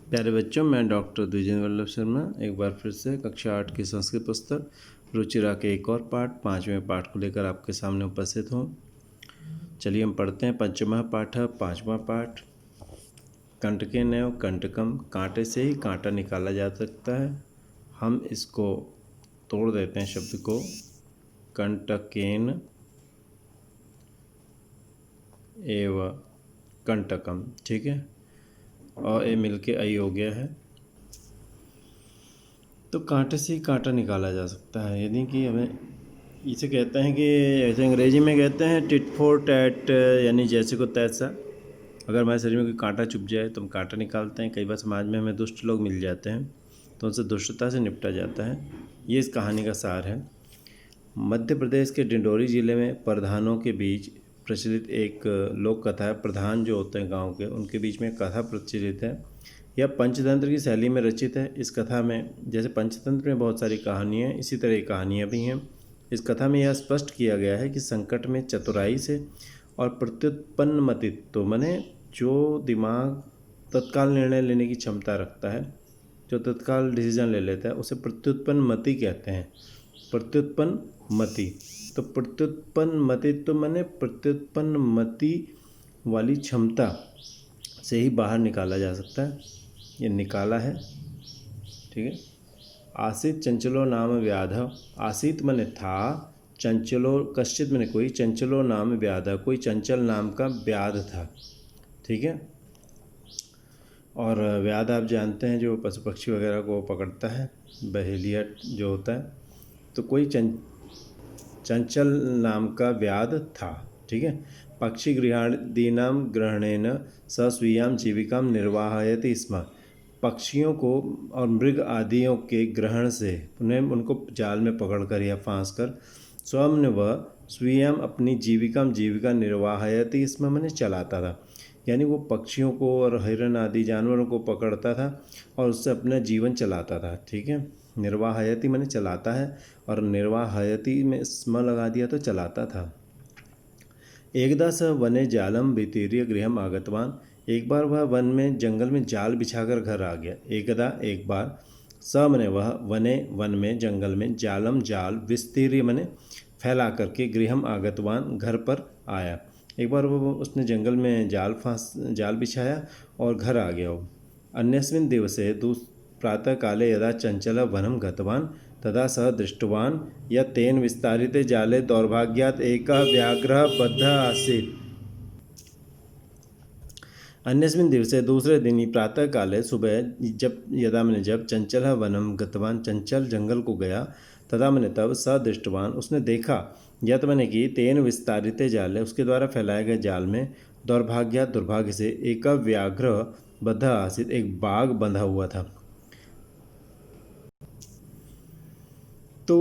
प्यारे बच्चों, मैं डॉक्टर द्विजेंद्र वल्लभ शर्मा एक बार फिर से कक्षा 8 की संस्कृत पुस्तक रुचिरा के एक और पाठ 5वें पाठ को लेकर आपके सामने उपस्थित हूँ। चलिए हम पढ़ते हैं। पंचमः पाठ, 5वां पाठ। कंटकेनैव कंटकम, कांटे से ही कांटा निकाला जा सकता है। हम इसको तोड़ देते हैं शब्द को। कंटकेन एव कंटकम, ठीक है। और ये मिलके आई हो गया है। तो कांटे से ही कांटा निकाला जा सकता है, यानी कि हमें इसे कहते हैं कि ऐसे अंग्रेजी में कहते हैं टिट फॉर टैट, यानी जैसे को तैसा। अगर हमारे शरीर में कोई कांटा चुभ जाए तो हम कांटा निकालते हैं। कई बार समाज में हमें दुष्ट लोग मिल जाते हैं तो उनसे दुष्टता से निपटा जाता है। ये इस कहानी का सार है। मध्य प्रदेश के डिंडोरी ज़िले में प्रधानों के बीच प्रचलित एक लोक कथा है। प्रधान जो होते हैं गांव के, उनके बीच में कथा प्रचलित है। यह पंचतंत्र की शैली में रचित है। इस कथा में जैसे पंचतंत्र में बहुत सारी कहानियाँ हैं, इसी तरह कहानियाँ भी हैं। इस कथा में यह स्पष्ट किया गया है कि संकट में चतुराई से और प्रत्युत्पन्न मतित्व, माने जो दिमाग तत्काल निर्णय लेने की क्षमता रखता है, जो तत्काल डिसीजन ले लेता है, उसे प्रत्युत्पन्न मति कहते हैं। प्रत्युत्पन्न मति, तो प्रत्युत्पन्न मतित्व माने प्रत्युत्पन्न मति वाली क्षमता से ही बाहर निकाला जा सकता है। ये निकाला है, ठीक है। आसीत चंचलो नाम व्याध, आसीत मने था, चंचलो कश्चित मने कोई, चंचलो नाम व्याध, कोई चंचल नाम का व्याध था, ठीक है। और व्याध आप जानते हैं जो पशु पक्षी वगैरह को पकड़ता है, बहेलिया जो होता है। तो कोई चंचल नाम का व्याध था, ठीक है। पक्षी गृहादीनां ग्रहणेन स स्वीयां जीविकां निर्वाहयति स्म, पक्षियों को और मृग आदियों के ग्रहण से उन्हें उनको जाल में पकड़कर या फांस कर स्वयं वह स्वीयम अपनी जीविका निर्वाहयति स्म मैंने चलाता था। यानी वो पक्षियों को और हिरण आदि जानवरों को पकड़ता था और उससे अपना जीवन चलाता था, ठीक है। निर्वाहयति मैंने चलाता है, और निर्वाहयति में स्म लगा दिया तो चलाता था। एकदा स वने जालम वितीर्य गृहम आगतवान, एक बार वह वन में जंगल में जाल बिछाकर घर आ गया। एकदा एक बार, स मने वह, वने वन में जंगल में, जालम जाल, विस्तीर्य मने फैला करके, गृहम आगतवान घर पर आया। एक बार वो उसने जंगल में जाल बिछाया और घर आ गया वो। अन्यस्मिन् दिवसे प्रातः काले यदा चंचल वनम गतवान तदा सह दृष्टवान यत् तेन विस्तारिते जाले दौर्भाग्यात् एकः व्याघ्रः बद्धः आसीत्। अन्यस्मिन् दिवसे दूसरे दिन ही प्रातः काले सुबह, जब चंचल वनम गतवान, चंचल जंगल को गया, तदा मैंने तब स दृष्टवान उसने देखा, यत मैंने कि तेन विस्तारिते जाले उसके द्वारा फैलाए गए जाल में, दौर्भाग्यात् दुर्भाग्य से, एक व्याघ्र बद्ध आसीत एक बाघ बंधा हुआ था। तो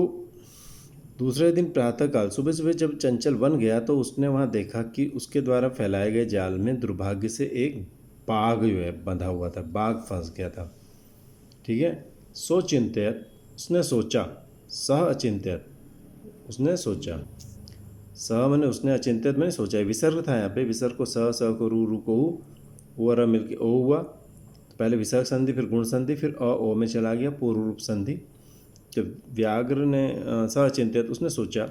दूसरे दिन प्रातःकाल सुबह सुबह जब चंचल वन गया तो उसने वहाँ देखा कि उसके द्वारा फैलाए गए जाल में दुर्भाग्य से एक बाघ जो है बंधा हुआ था, बाघ फंस गया था, ठीक है। सोचिंत्यत उसने सोचा, सह अचिंत्यत उसने सोचा, सह मैंने उसने, अचिंत्यत मैंने सोचा। विसर्ग था यहाँ पे, विसर्ग को स को रू को उ और मिलके ओ हुआ। तो पहले विसर्ग संधि, फिर गुण संधि, फिर ओ में चला गया पूर्व रूप संधि। जब व्याघ्र ने सचिंतित उसने सोचा,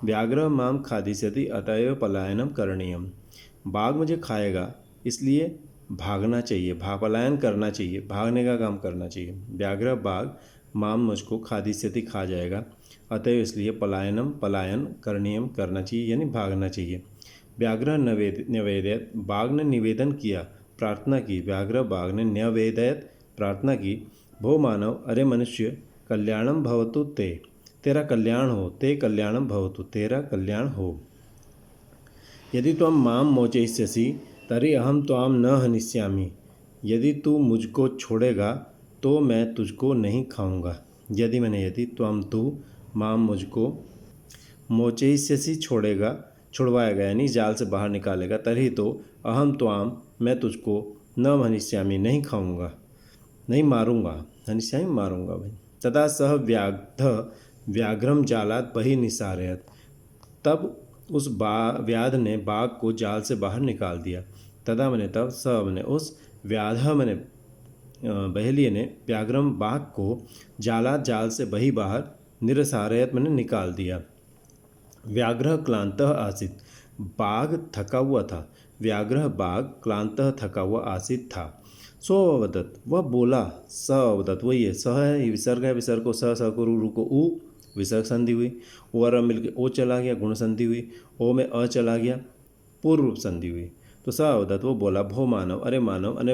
व्याघ्र माम खादिष्यति अतएव पलायनम करणीयम, बाघ मुझे खाएगा इसलिए भागना चाहिए, पलायन करना चाहिए, भागने का काम करना चाहिए। व्याघ्र बाघ माम मुझको खादिष्यति खा जाएगा, अतएव इसलिए पलायन करणीयम करना चाहिए, यानी भागना चाहिए। व्याघ्र निवेदयत बाघ ने निवेदन किया, प्रार्थना की। व्याघ्र बाघ ने न्यवेदयत प्रार्थना की, भो मानव, अरे मनुष्य, कल्याणम भवतु ते, तेरा कल्याण हो, ते कल्याणम भवतु तेरा कल्याण हो। यदि त्वं माम मोचयिष्यसि तर्हि अहम त्वाम न हनिष्यामि, यदि तू मुझको छोड़ेगा तो मैं तुझको नहीं खाऊंगा। यदि त्वं तू माम मुझको, मोचयिष्यसि छोड़ेगा, छुड़वाएगा यानी जाल से बाहर निकालेगा, तर्हि तो अहम त्वाम मैं तुझको, न हनिष्यामि नहीं खाऊंगा, नहीं मारूंगा, हनिष्यामि मारूंगा भाई। तदा सह व्याघ्रम जालात बहि निसारयत, तब उस व्याध ने बाघ को जाल से बाहर निकाल दिया। तदा मैंने तब, स मैंने उस, व्याध मैंने बहेलिये ने व्याघ्रम बाघ को जालात जाल से बही बाहर निरसारयत मैंने निकाल दिया। व्याघ्र क्लांतः आसीत, बाघ थका हुआ था। व्याघ्र बाघ क्लांतः थका हुआ आसीत था। सो अवदत, वह बोला। स अवदत, वही है, स है, विसर्ग है, विसर्ग को स को रू को उ, विसर्ग संधि हुई। ओ और मिलकर ओ चला गया, गुण संधि हुई। ओ में अ चला गया, पूर्व रूप संधि हुई। तो स अवदत, वो बोला। भो मानव, अरे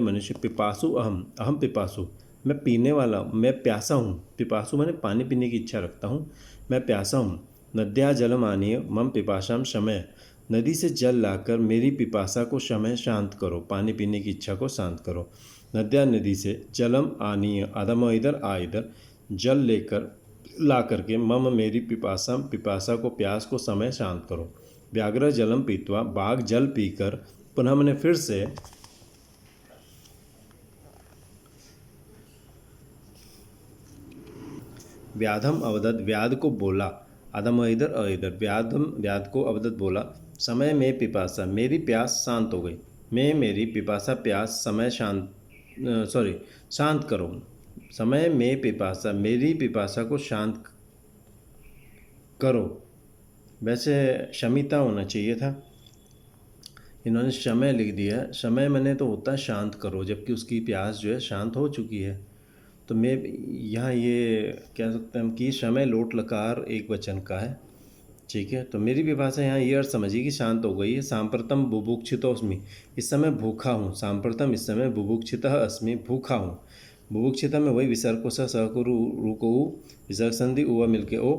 मनुष्य, पिपासु अहम, अहम पिपासु, मैं पीने वाला, मैं प्यासा हूँ। पिपासु मैंने पानी पीने की इच्छा रखता हूँ, मैं प्यासा हूँ। नद्या जलम आनीय मम पिपाशाम शमय, नदी से जल लाकर मेरी पिपासा को शमय, शांत करो, पानी पीने की इच्छा को शांत करो। नद्या नदी से जलम आनीय, आदम इधर आ इधर, जल लेकर ला करके मम मेरी पिपासा को, प्यास को समय शांत करो। व्याघ्र जलम पीतवा, बाघ जल पीकर पुनः मैंने फिर से व्याधम अवदत, व्याध को बोला। आदम इधर इधर, व्याध को अवदत बोला। समय में पिपासा, मेरी प्यास शांत हो गई। मैं मेरी पिपासा प्यास समय शांत करो। समय में पिपासा, मेरी पिपासा को शांत करो। वैसे शमिता होना चाहिए था, इन्होंने समय लिख दिया। समय मैंने तो होता है शांत करो, जबकि उसकी प्यास जो है शांत हो चुकी है। तो मैं यहाँ ये कह सकते हैं कि समय लोट लकार एक वचन का है, ठीक है। तो मेरी विभाषा यहाँ ये अर्थ समझिए कि शांत हो गई है। सांप्रतम बुभुक्षितोस्मि, इस समय भूखा हूँ। सांप्रतम, इस समय, बुभुक्षितः अस्मि, भूखा हूँ। बुभुक्षितः में वही विसर्ग को स को रू को उ, विसर्ग संधि, उ मिलके ओ,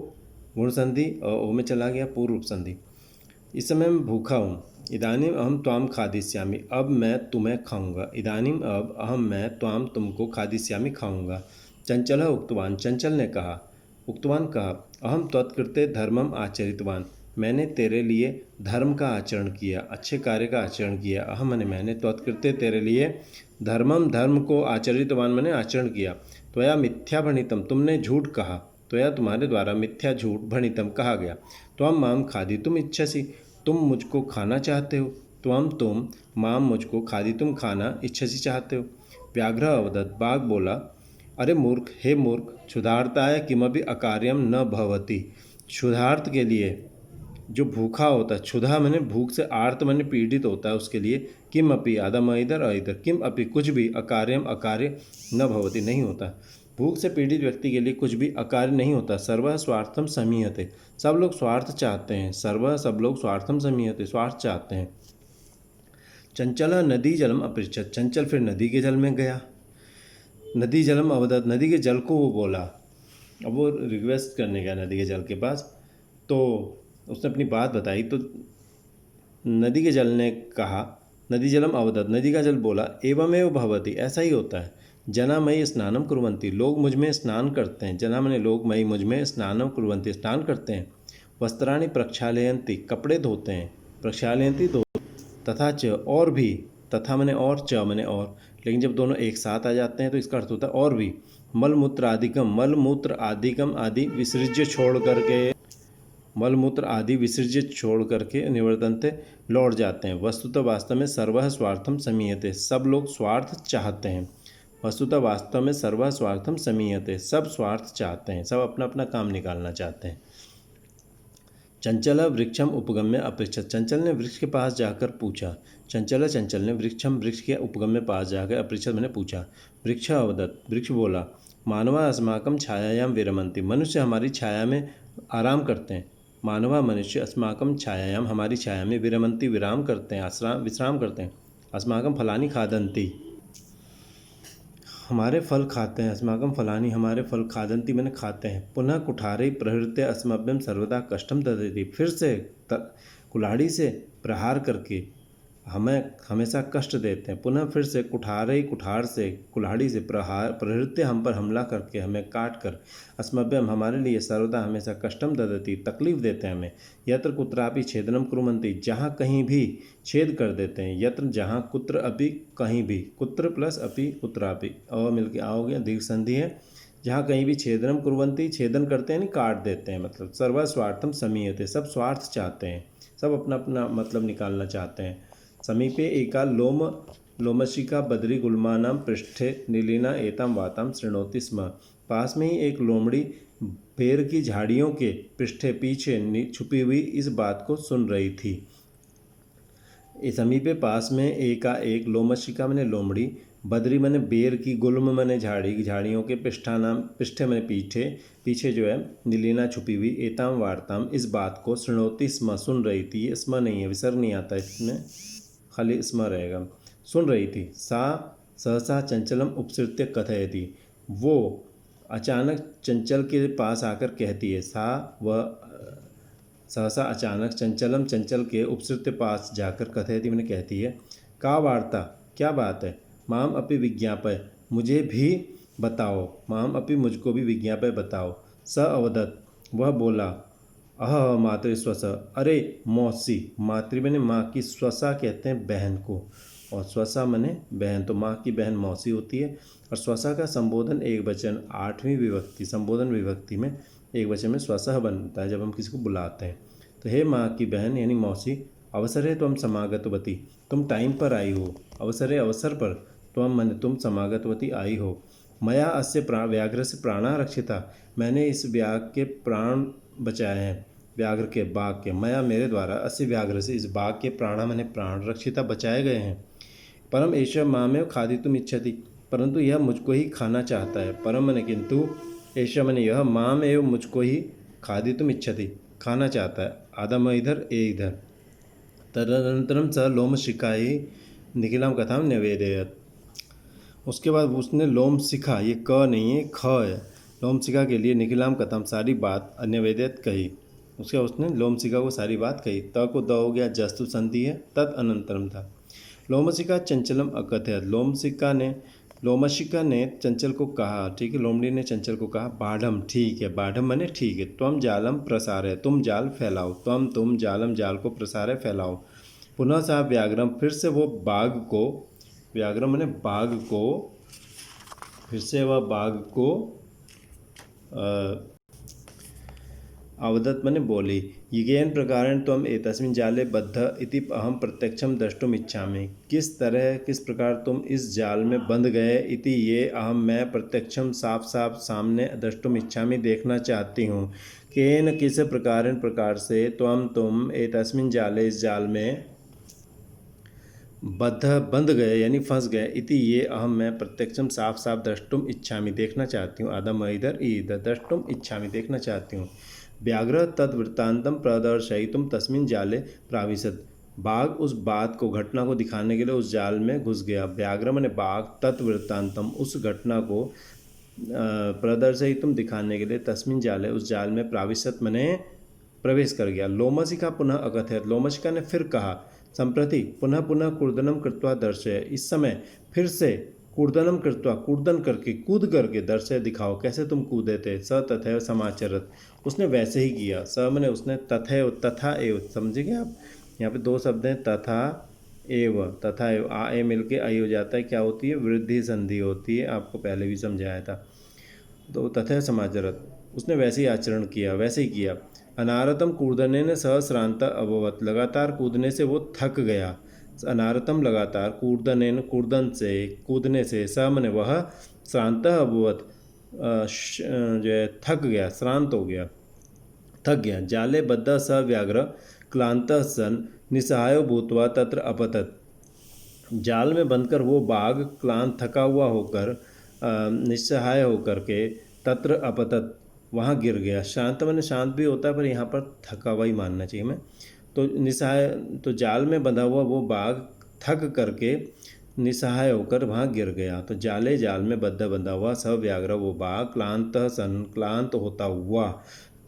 गुण संधि, और ओ में चला गया पूर्व रूप संधि। इस समय मैं भूखा हूँ। इदानीम अहम त्वाम खादिष्यामि, अब मैं तुम्हें खाऊंगा। इदानीम अब अहम मैं त्वाम तुमको खादिष्यामि खाऊंगा। चंचल उक्तवान, चंचल ने कहा। उक्तवान कहा, अहम त्वत्कृते धर्मम आचरितवान, मैंने तेरे लिए धर्म का आचरण किया, अच्छे कार्य का आचरण किया। अहम मैंने, त्वत्कृते तेरे लिए, धर्मम धर्म को, आचरितवान मैंने आचरण किया। त्वया मिथ्या भणितम, तुमने झूठ कहा। त्वया तुम्हारे द्वारा, मिथ्या झूठ, भणितम कहा गया। त्वम माम खादी तुम इच्छसी, तुम मुझको खाना चाहते हो। तुम माम मुझको, खादी तुम खाना, इच्छसी चाहते हो। व्याघ्र अवदत, बाघ बोला। अरे मूर्ख, हे मूर्ख, क्षुधार्ताय किमपि अकार्यम न भवति, क्षुधार्त के लिए, जो भूखा होता है, क्षुधा मैंने भूख से, आर्त मैंने पीड़ित होता है, उसके लिए, किम अपि, आदम इधर इधर, किम अपि कुछ भी, अकार्यम अकार्य, न भवति नहीं होता। भूख से पीड़ित व्यक्ति के लिए कुछ भी अकार्य नहीं होता। सर्व स्वार्थम समीहते, सब लोग स्वार्थ चाहते हैं। सब लोग स्वार्थम समीहते, स्वार्थ चाहते हैं। चंचल नदी जलम अपृच्छत, चंचल फिर नदी के जल में गया। नदी जलम अवदत, नदी के जल को वो बोला। अब वो रिक्वेस्ट करने गया नदी के जल के पास, तो उसने अपनी बात बताई। तो नदी के जल ने कहा, नदी जलम अवदत, नदी का जल बोला। एवमेव भवति, ऐसा ही होता है। जना मई स्नानम कुर्वन्ति, लोग मुझ में स्नान करते हैं। जना मैंने लोग, मई मुझ में, स्नानम कुर्वन्ति स्नान करते हैं। वस्त्राणि प्रक्षालयन्ति, कपड़े धोते हैं। प्रक्षालयन्ति धो, तथा च, और भी, तथा मैंने और, च मैंने और, लेकिन जब दोनों एक साथ आ जाते हैं तो इसका अर्थ होता है और भी। मलमूत्र आदिकम, मलमूत्र आदिकम आदि विसर्ज्य छोड़ करके, मलमूत्र आदि विसर्ज्य छोड़ करके निवर्तनते, लौट जाते हैं। वस्तुतः वास्तव में सर्वः स्वार्थम समीयते, सब लोग स्वार्थ चाहते हैं। वस्तुतः वास्तव में सर्वः स्वार्थम समीयते, सब स्वार्थ चाहते हैं, सब अपना अपना काम निकालना चाहते हैं। चंचल वृक्षम उपगम्य अपृच्छत, चंचल ने वृक्ष के पास जाकर पूछा। चंचल ने वृक्षम, वृक्ष के उपगम्य पास जाकर अपृच्छत मैंने पूछा। वृक्ष अवदत, वृक्ष बोला। मानवा अस्माकम छायायाम विरमंती, मनुष्य हमारी छाया में आराम करते हैं। मानवा मनुष्य, अस्माकम छायायाम, हमारी छाया में, विरमंती विराम करते हैं, विश्राम करते हैं। अस्माकम फलानी खादंती, हमारे फल खाते हैं। अस्माकम फलानी, हमारे फल, खादंती मैंने खाते हैं। पुनः कुठारे प्रहृत्य अस्मभ्यम सर्वदा कष्टम ददति, फिर से कुल्हाड़ी से प्रहार करके हमें हमेशा कष्ट देते हैं। पुनः फिर से कुठार से, कुल्हाड़ी से प्रहृत्य, हम पर हमला करके, हमें काट कर, अस्मभ्यम हमारे लिए, सर्वदा हमेशा, कष्टम ददति तकलीफ देते हैं हमें। यत्र कुत्रापि छेदनम कुर्वन्ति, जहाँ कहीं भी छेद कर देते हैं। यत्र जहाँ, कुत्र अपि कहीं भी, कुत्र प्लस अपि कुत्रापि, और मिलके आओगे, दीर्घ संधि है। जहाँ कहीं भी छेदनम कुर्वन्ति, छेदन करते हैं, नहीं काट देते हैं, मतलब सर्व स्वार्थम समीयते, सब स्वार्थ चाहते हैं, सब अपना अपना मतलब निकालना चाहते हैं। समीपे एका लोम लोमशिखा बद्री गुल्मानां पृष्ठे नीलिना एतां वातां शृणोति स्म। पास में ही एक लोमड़ी बेर की झाड़ियों के पृष्ठे पीछे छुपी हुई इस बात को सुन रही थी। इस समीपे पास में एक लोमशिखा मैंने लोमड़ी, बद्री मैंने बेर की, गुल्म मैंने झाड़ी, झाड़ियों के पृष्ठे मैंने पीछे जो है नीलिना छुपी हुई, एताम वार्ताम इस बात को, शृणोति स्म सुन रही थी, ये स्म नहीं है, विसर्ग नहीं आता इसमें, खाली स्म रहेगा, सुन रही थी। सा सहसा चंचलम उपसृत्य कथयति, वो अचानक चंचल के पास आकर कहती है। सहसा अचानक चंचलम चंचल के उपसृत्य पास जाकर कथयति मैंने कहती है। का वार्ता, क्या बात है। माम अपि विज्ञापय, मुझे भी बताओ, माम अपि मुझको भी विज्ञापय बताओ। स अवदत, वह बोला। अह मातृ स्वस, अरे मौसी, मातृ मैंने माँ की, स्वसा कहते हैं बहन को, और स्वसा मैंने बहन, तो माँ की बहन मौसी होती है। और स्वसा का संबोधन एक वचन 8वीं विभक्ति, संबोधन विभक्ति में एक वचन में स्वसः बनता है जब हम किसी को बुलाते हैं। तो हे माँ की बहन यानी मौसी, अवसरे त्वं समागतवती, तुम टाइम पर आई हो। अवसरे अवसर पर, त्वं माने तुम, समागतवती आई हो। मया अस्य व्याघ्र से प्राणा रक्षिता, मैंने इस व्याघ्र के प्राण बचाए हैं, व्याघ्र के, बाघ के, मया मेरे द्वारा, अस्य व्याघ्र से, इस बाघ के, प्राणा मैंने प्राण, रक्षिता बचाए गए हैं। परम एष मामेव खादितुम इच्छति, परंतु यह मुझको ही खाना चाहता है। परम मैंने किंतु, एष मैंने यह, माम एव मुझको ही, खादितुम इच्छति खाना चाहता है। आदम इधर ए इधर। तदनंतरम स लोमशिखाई निखिलाम कथाम निवेदयत, उसके बाद उसने लोमशिखा, ये क नहीं है ख है, लोमशिखा के लिए निखिलाम कथाम सारी बात निवेदित कही। उसके उसने लोमशिखा को सारी बात कही। त को द हो गया, जस्तु संधि है, तद अनंतरम था। लोमशिखा चंचलम अकथयत, लोमशिखा ने चंचल को कहा, ठीक है, लोमड़ी ने चंचल को कहा, बाढ़म, ठीक है, बाढ़म माने ठीक है, त्वम जालम प्रसारय, तुम जाल फैलाओ, तुम जालम, जाल को, प्रसारय फैलाओ। पुनः सा व्याघ्रम, फिर से वो बाघ को, व्याघ्रम माने बाघ को, फिर से वह बाघ को अवदत मने बोली। येन प्रकारेण त्वम एतस्मिन् जाले बद्ध इति अहम प्रत्यक्षम द्रष्टुम इच्छामि, किस तरह, किस प्रकार तुम इस जाल में बंध गए, इति ये अहम, मैं, प्रत्यक्षम साफ साफ सामने, द्रष्टुम इच्छामि देखना चाहती हूँ। केन किस प्रकारेण प्रकार से, तुम एतस्मिन् जाले इस जाल में, बंध गए यानी फंस गए, इति ये अहम, मैं, प्रत्यक्षम साफ साफ, द्रष्टुम इच्छामि देखना चाहती हूँ। आदम इधर इधर, द्रष्टुम इच्छामि देखना चाहती हूँ। व्याघ्र तद्वृत्तांतम प्रदर्शयितुम तस्मिन् जाले प्राविशत, बाघ उस बात को, घटना को दिखाने के लिए उस जाल में घुस गया। व्याघ्र माने बाघ, तत्वृत्तांतम उस घटना को, प्रदर्शयितुम दिखाने के लिए, तस्मिन् जाले उस जाल में, प्राविशत माने प्रवेश कर गया। लोमशिखा पुनः अकथयत, लोमशिखा ने फिर कहा। संप्रति पुनः पुनः कूर्दनम कृत्वा दर्शय, इस समय फिर से, कूर्दनम कृत्वा, कूर्दन करके, कूद करके, दर्शय दिखाओ, कैसे तुम कूदे थे। स तथैव समाचरत, उसने वैसे ही किया। स मैंने उसने, तथैव तथा एव, समझेंगे आप, यहाँ पे दो शब्द हैं, तथा एव, तथा एव, आ ए मिल के आई हो जाता है, क्या होती है, वृद्धि संधि होती है, आपको पहले भी समझाया था। तो तथैव समाचरत, उसने वैसे ही आचरण किया, वैसे ही किया। अनारतम कूर्दनेन सहस्रांत अभवत, लगातार कूदने से वो थक गया। अनारतम लगातार, कूर्दनेन कूर्दन से, कूदने से, स मने वह, श्रांत अभवत जो है थक गया, श्रांत हो गया, थक गया। जाले बद्ध स व्याघ्र क्लांत सन निसहायो भूत्वा तत्र अपतत, जाल में बंधकर वो बाघ क्लांत, थका हुआ होकर, निस्सहाय होकर के, तत्र अपतत वहाँ गिर गया। शांत मैंने शांत भी होता है, पर यहाँ पर थका हुआ ही मानना चाहिए मैं। तो निसहाय, तो जाल में बंधा हुआ वो बाघ थक करके, निसहाय होकर वहाँ गिर गया। तो जाले, जाल में बंधा हुआ, सब व्याघ्र वो बाघ, क्लांत सन, क्लांत होता हुआ,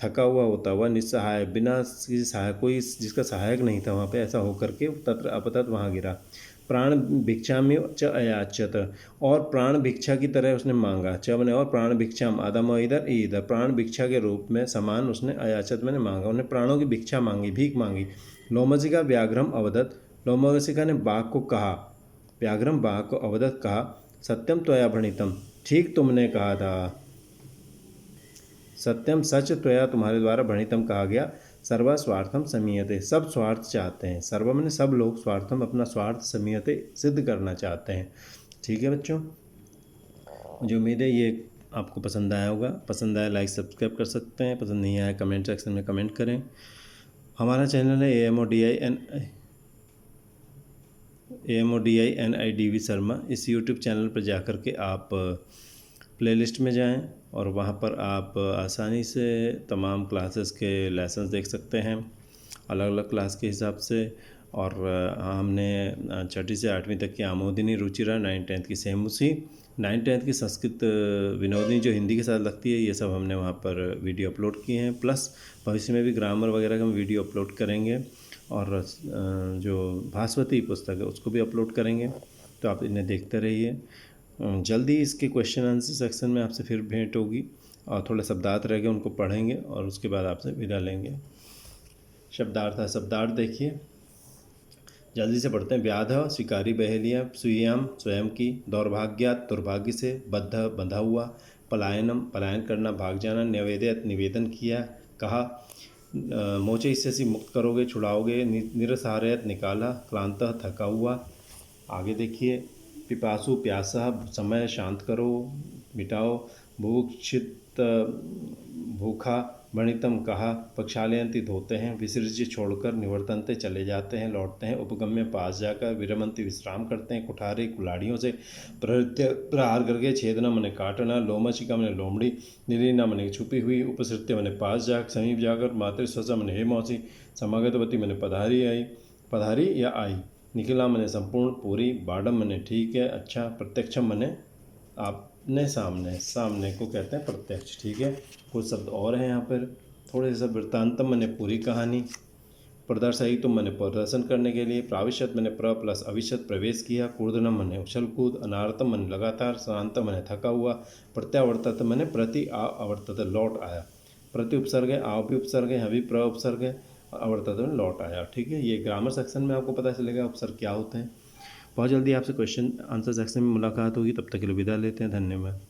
थका हुआ होता हुआ, निस्सहाय, बिना किसी सहायक, कोई जिसका सहायक नहीं था वहाँ पे, ऐसा होकर के तत्र अपतत वहाँ गिरा। प्राण भिक्षामी च अयाचत, और प्राण भिक्षा की तरह उसने मांगा। च मैंने और, प्राण भिक्षाम, आदम इधर प्राण भिक्षा के रूप में समान उसने, अयाचत मैंने मांगा, उन्हें प्राणों की भिक्षा मांगी, भीख मांगी। लोमशिखा व्याघ्रम अवदत, लोमशिखा ने बाघ को कहा, व्याघ्रम बाघ को अवदत कहा, सत्यम त्वया भणितम, ठीक तुमने कहा था, सत्यम सच त्वया तुम्हारे द्वारा भणितम कहा गया, सर्वा स्वार्थम समीयते, सब स्वार्थ चाहते हैं। सर्व मैंने सब लोग, स्वार्थम अपना स्वार्थ, समीयते सिद्ध करना चाहते हैं। ठीक है बच्चों, मुझे उम्मीद है ये आपको पसंद आया होगा। पसंद आया लाइक सब्सक्राइब कर सकते हैं, पसंद नहीं आया कमेंट सेक्शन में कमेंट करें। हमारा चैनल है AMODINIDV शर्मा। इस यूट्यूब चैनल पर जा कर के आप प्लेलिस्ट में जाएं और वहाँ पर आप आसानी से तमाम क्लासेस के लेसन्स देख सकते हैं अलग अलग क्लास के हिसाब से। और हमने छठी से 8वीं तक की आमोदिनी, रुचिरा, 9th-10th की सेमुसी, 9th-10th की संस्कृत विनोदिनी जो हिंदी के साथ लगती है, ये सब हमने वहाँ पर वीडियो अपलोड किए हैं। प्लस भविष्य में भी ग्रामर वगैरह का हम वीडियो अपलोड करेंगे और जो भास्वती पुस्तक है उसको भी अपलोड करेंगे, तो आप इन्हें देखते रहिए। जल्दी इसके क्वेश्चन आंसर सेक्शन में आपसे फिर भेंट होगी और थोड़े शब्दार्थ रह गए उनको पढ़ेंगे और उसके बाद आपसे विदा लेंगे। शब्दार्थ देखिए, जल्दी से पढ़ते हैं। व्याध शिकारी बहेलियाँ, सुयाम स्वयं की, दौर्भाग्यात दुर्भाग्य से, बद्ध बंधा हुआ, पलायनम पलायन करना भाग जाना, निवेदयत निवेदन किया कहा, मोचे इससे से मुक्त करोगे छुड़ाओगे, निरसारयत निकाला, क्लांत थका हुआ। आगे देखिए, पिपासु प्यासा समय शांत करो मिटाओ, भूक्षित भूखा, भणितम कहा, प्रक्षालयंती धोते हैं, विसर्ज्य छोड़कर, निवर्तनते चले जाते हैं लौटते हैं, उपगम्य पास जाकर, विरमंती विश्राम करते हैं, कुठारे कुलाड़ियों से प्रहृत्य प्रहार करके, छेदना मने काटना, लोमशिका मने लोमड़ी, निरीना मने छुपी हुई, उपसृत्य मने पास जाकर समीप जाकर, मातृस्वसा मने हे मौसी, समागतवती मने पधारी या आई, निखिला मने संपूर्ण पूरी, बाडम मने ठीक है अच्छा, प्रत्यक्षम मने आपने सामने को कहते हैं प्रत्यक्ष। ठीक है, कुछ शब्द और हैं यहाँ पर थोड़े से। वृत्तांतम मने पूरी कहानी, प्रदर्शयितुम मने प्रदर्शन करने के लिए, प्राविशत मने प्लस अविशत प्रवेश किया, कूर्दनम मने उछल कूद, अनारतम मने लगातार, शांतम मने थका हुआ, प्रत्यावर्तत मने प्रति आवर्तत लौट आया, प्रति उपसर्ग है, आव भी उपसर्ग है, भी प्र उपसर्ग है, आवर्तत में लौट आया। ठीक है, ये ग्रामर सेक्शन में आपको पता चलेगा उपसर्ग क्या होते हैं। बहुत जल्दी आपसे क्वेश्चन आंसर सेक्शन में मुलाकात होगी, तब तक के लिए विदा लेते हैं, धन्यवाद।